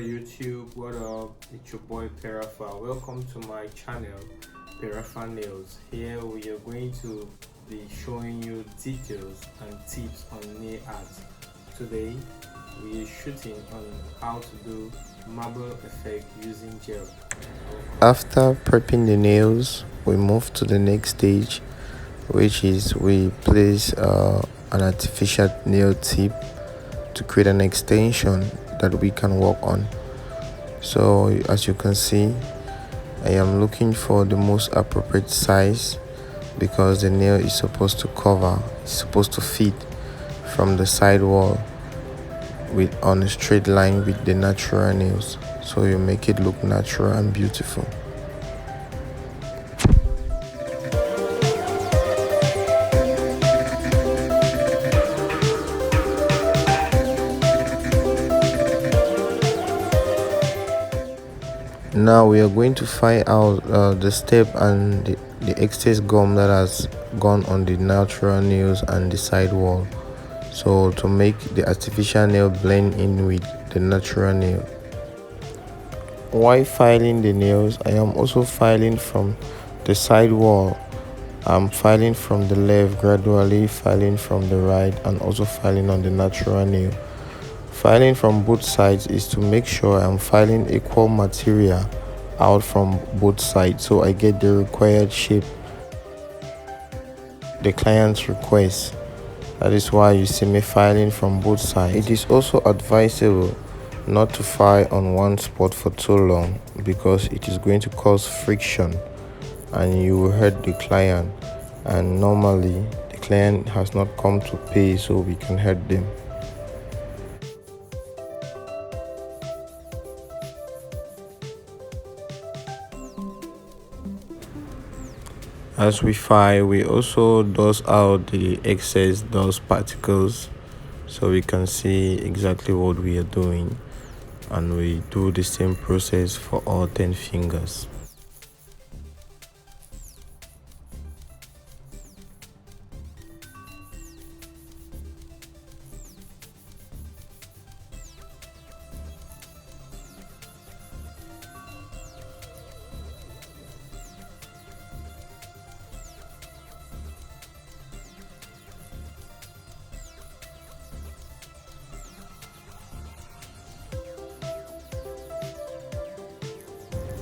YouTube, what up? It's your boy Perafa. Welcome to my channel, Perafa Nails. Here we are going to be showing you details and tips on nail art. Today we are shooting on how to do marble effect using gel. After prepping the nails, we move to the next stage, which is we place an artificial nail tip to create an extension that we can work on. So as you can see, I am looking for the most appropriate size because the nail is supposed to cover, it's supposed to fit from the side wall with on a straight line with the natural nails, so you make it look natural and beautiful. Now we are going to find out the step and the excess gum that has gone on the natural nails and the side wall, so to make the artificial nail blend in with the natural nail. While filing the nails, I am also filing from the side wall. I'm filing from the left, gradually filing from the right, and also filing on the natural nail. Filing from both sides is to make sure I'm filing equal material out from both sides, so I get the required shape the client's request. That is why you see me filing from both sides. It is also advisable not to file on one spot for too long because it is going to cause friction and you will hurt the client, and normally the client has not come to pay, so we can hurt them. As we file, we also dust out the excess dust particles so we can see exactly what we are doing, and we do the same process for all 10 fingers.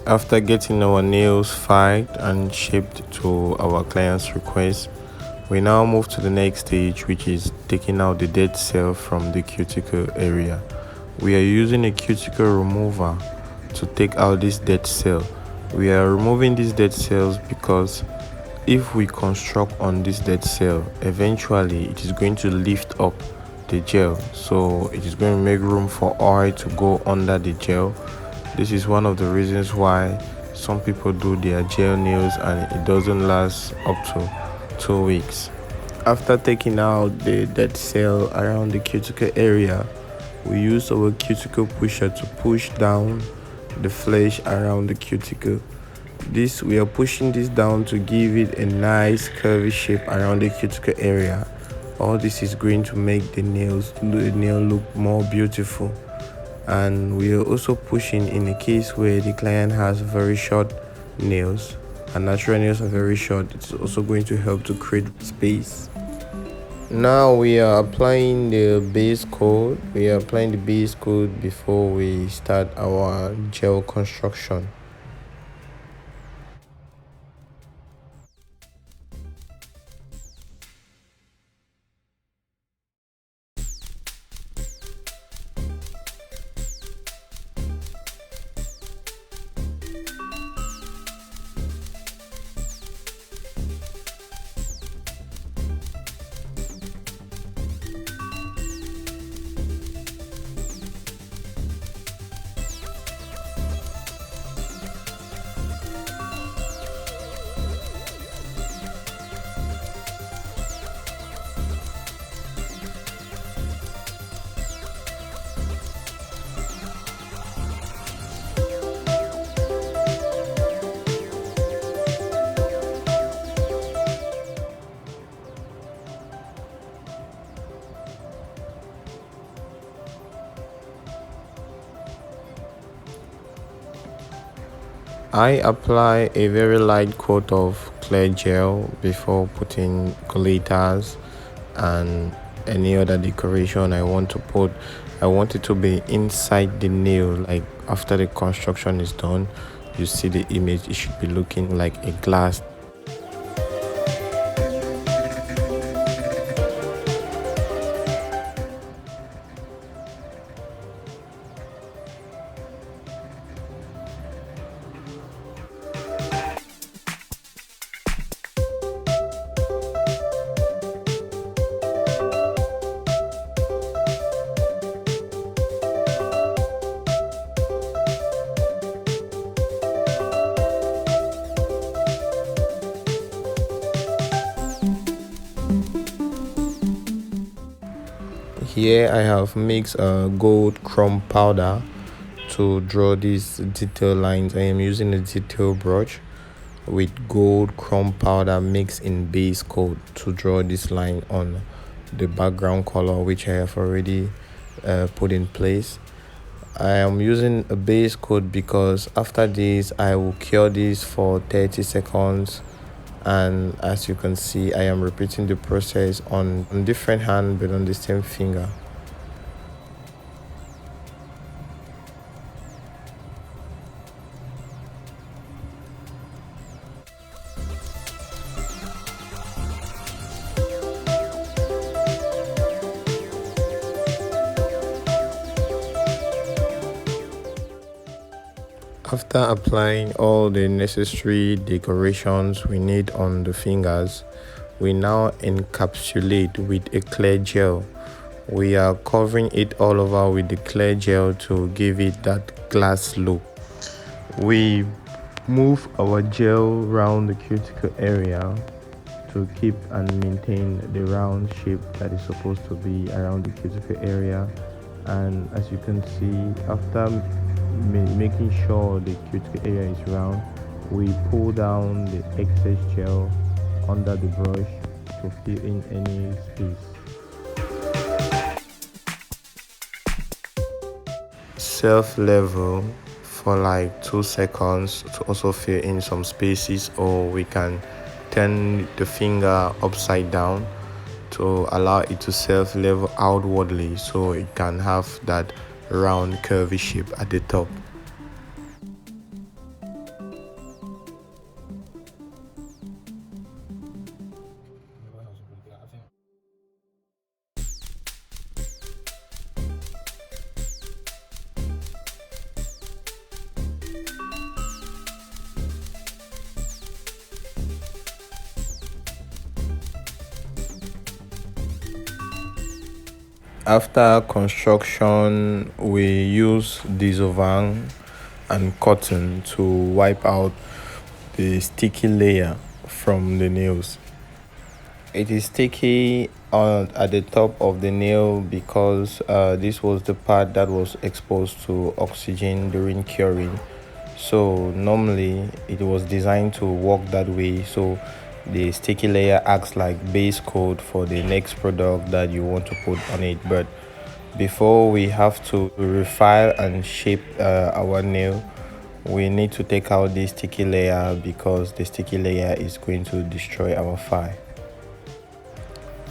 After getting our nails filed and shaped to our client's request, we now move to the next stage, which is taking out the dead cell from the cuticle area. We are using a cuticle remover to take out this dead cell. We are removing these dead cells because if we construct on this dead cell, eventually it is going to lift up the gel, so it is going to make room for oil to go under the gel. This is one of the reasons why some people do their gel nails and it doesn't last up to 2 weeks. After taking out the dead cell around the cuticle area, we use our cuticle pusher to push down the flesh around the cuticle. We are pushing this down to give it a nice curvy shape around the cuticle area. All this is going to make the nail look more beautiful. And we are also pushing in a case where the client has very short nails and natural nails are very short. It's also going to help to create space. Now we are applying the base coat. We are applying the base coat before we start our gel construction. I apply a very light coat of clear gel before putting collators and any other decoration I want to put. I want it to be inside the nail, like after the construction is done. You see the image, it should be looking like a glass. Here I have mixed gold chrome powder to draw these detail lines. I am using a detail brush with gold chrome powder mixed in base coat to draw this line on the background color, which I have already put in place. I am using a base coat because after this I will cure this for 30 seconds, and as you can see I am repeating the process on different hand but on the same finger. After applying all the necessary decorations we need on the fingers, we now encapsulate with a clear gel. We are covering it all over with the clear gel to give it that glass look. We move our gel around the cuticle area to keep and maintain the round shape that is supposed to be around the cuticle area. And as you can see, after making sure the cuticle area is round, we pull down the excess gel under the brush to fill in any space. Self level for like 2 seconds to also fill in some spaces, or we can turn the finger upside down to allow it to self level outwardly so it can have that round curvy shape at the top. After construction, we use Dissolvant and cotton to wipe out the sticky layer from the nails. It is sticky at the top of the nail because this was the part that was exposed to oxygen during curing. So normally it was designed to work that way. So the sticky layer acts like base coat for the next product that you want to put on it. But before we have to refile and shape our nail, we need to take out the sticky layer because the sticky layer is going to destroy our file.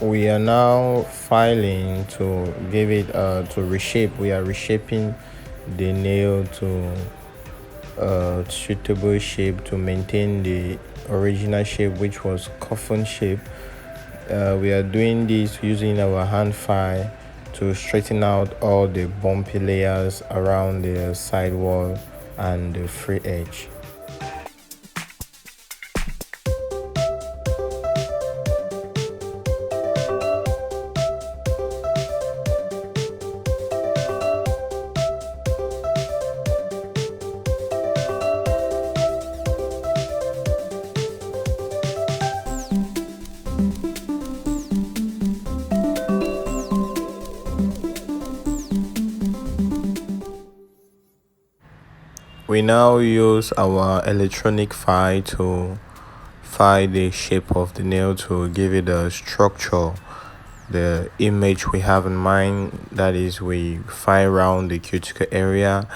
We are now filing to give it to reshape. We are reshaping the nail to suitable shape to maintain the original shape, which was coffin shape. We are doing this using our hand file to straighten out all the bumpy layers around the side wall and the free edge. We now use our electronic file to file the shape of the nail to give it a structure, the image we have in mind. That is, we file around the cuticle area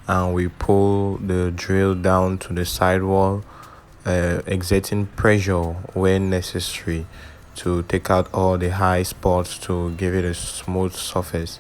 and we pull the drill down to the sidewall, exerting pressure where necessary to take out all the high spots to give it a smooth surface.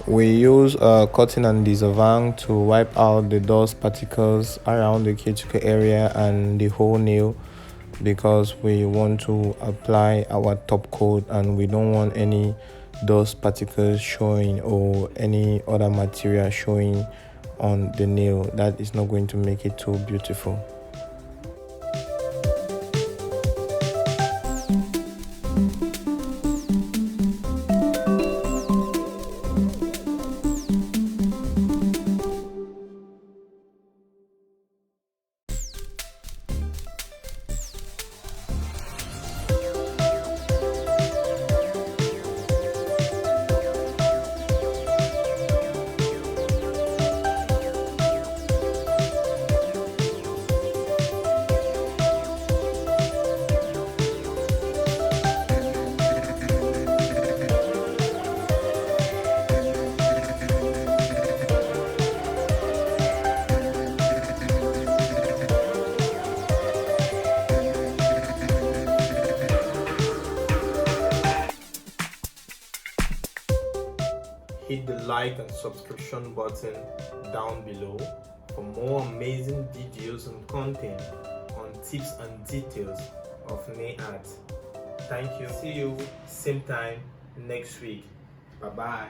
We use cotton and dissolving to wipe out the dust particles around the cuticle area and the whole nail, because we want to apply our top coat and we don't want any dust particles showing or any other material showing on the nail. That is not going to make it too beautiful. Hit the like and subscription button down below for more amazing videos and content on tips and details of nail art. Thank you. See you same time next week. Bye bye.